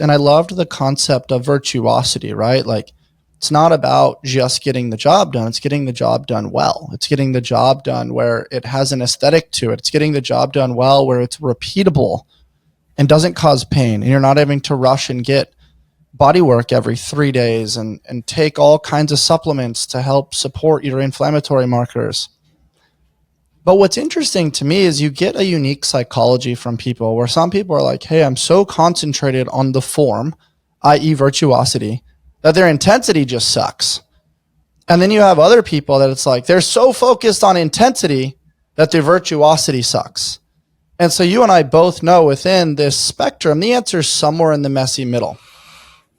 And I loved the concept of virtuosity, right? Like, it's not about just getting the job done, it's getting the job done well. It's getting the job done where it has an aesthetic to it. It's getting the job done well where it's repeatable and doesn't cause pain. And you're not having to rush and get body work every 3 days and take all kinds of supplements to help support your inflammatory markers. But what's interesting to me is you get a unique psychology from people where some people are like, hey, I'm so concentrated on the form, i.e., virtuosity, that their intensity just sucks. And then you have other people that it's like they're so focused on intensity that their virtuosity sucks. And so you and I both know within this spectrum, the answer is somewhere in the messy middle.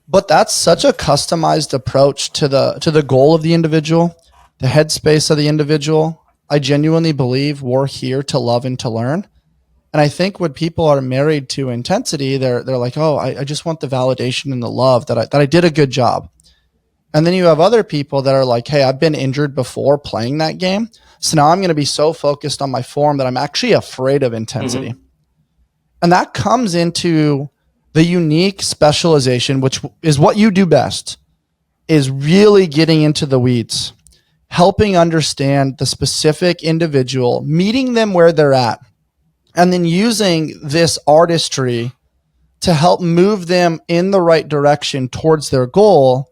But that's such a customized approach to the goal of the individual, the headspace of the individual. I genuinely believe we're here to love and to learn. And I think when people are married to intensity, they're like, oh, I just want the validation and the love that I did a good job. And then you have other people that are like, hey, I've been injured before playing that game. So now I'm going to be so focused on my form that I'm actually afraid of intensity. Mm-hmm. And that comes into the unique specialization, which is what you do best, is really getting into the weeds, helping understand the specific individual, meeting them where they're at, and then using this artistry to help move them in the right direction towards their goal,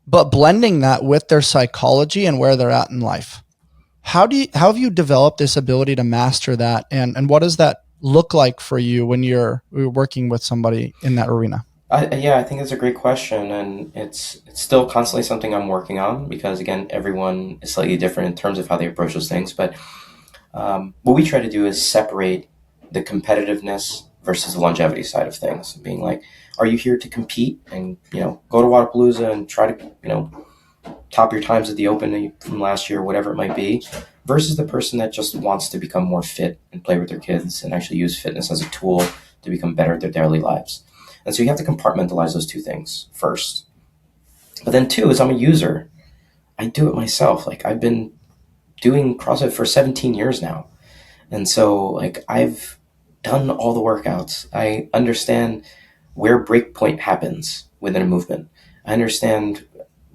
but blending that with their psychology and where they're at in life. How have you developed this ability to master that? And what does that look like for you when you're working with somebody in that arena? Yeah, I think it's a great question, and it's still constantly something I'm working on because again, everyone is slightly different in terms of how they approach those things. But what we try to do is separate the competitiveness versus the longevity side of things. Being like, are you here to compete and go to Wadapalooza and try to top your times at the Open from last year, whatever it might be, versus the person that just wants to become more fit and play with their kids and actually use fitness as a tool to become better at their daily lives. And so you have to compartmentalize those two things first. But then two is I'm a user. I do it myself. Like I've been doing CrossFit for 17 years now. And so like I've done all the workouts. I understand where breakpoint happens within a movement. I understand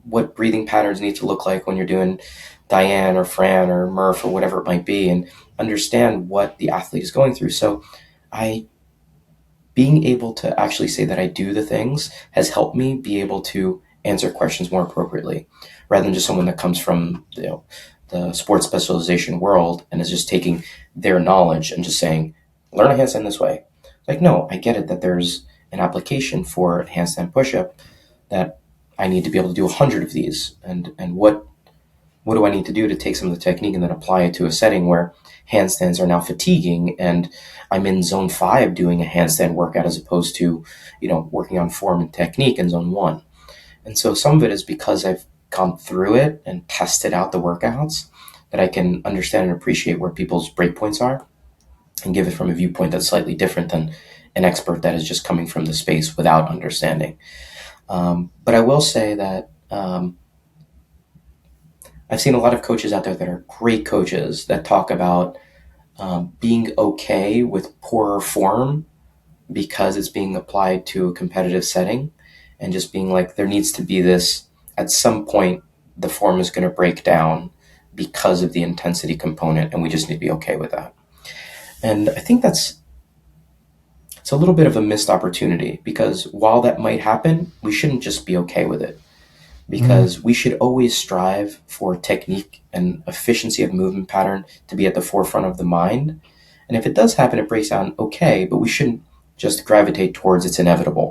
what breathing patterns need to look like when you're doing Diane or Fran or Murph or whatever it might be, and understand what the athlete is going through. So I being able to actually say that I do the things has helped me be able to answer questions more appropriately rather than just someone that comes from the sports specialization world and is just taking their knowledge and just saying, learn a handstand this way. Like, no, I get it that there's an application for a handstand push-up that I need to be able to do 100 of these. And what do I need to do to take some of the technique and then apply it to a setting where handstands are now fatiguing and I'm in zone 5 doing a handstand workout as opposed to, working on form and technique in zone 1. And so some of it is because I've gone through it and tested out the workouts that I can understand and appreciate where people's breakpoints are and give it from a viewpoint that's slightly different than an expert that is just coming from the space without understanding. But I will say that I've seen a lot of coaches out there that are great coaches that talk about being okay with poorer form because it's being applied to a competitive setting and just being like, there needs to be this, at some point, the form is going to break down because of the intensity component, and we just need to be okay with that. And I think it's a little bit of a missed opportunity because while that might happen, we shouldn't just be okay with it because we should always strive for technique and efficiency of movement pattern to be at the forefront of the mind. And if it does happen, it breaks down okay, but we shouldn't just gravitate towards it's inevitable.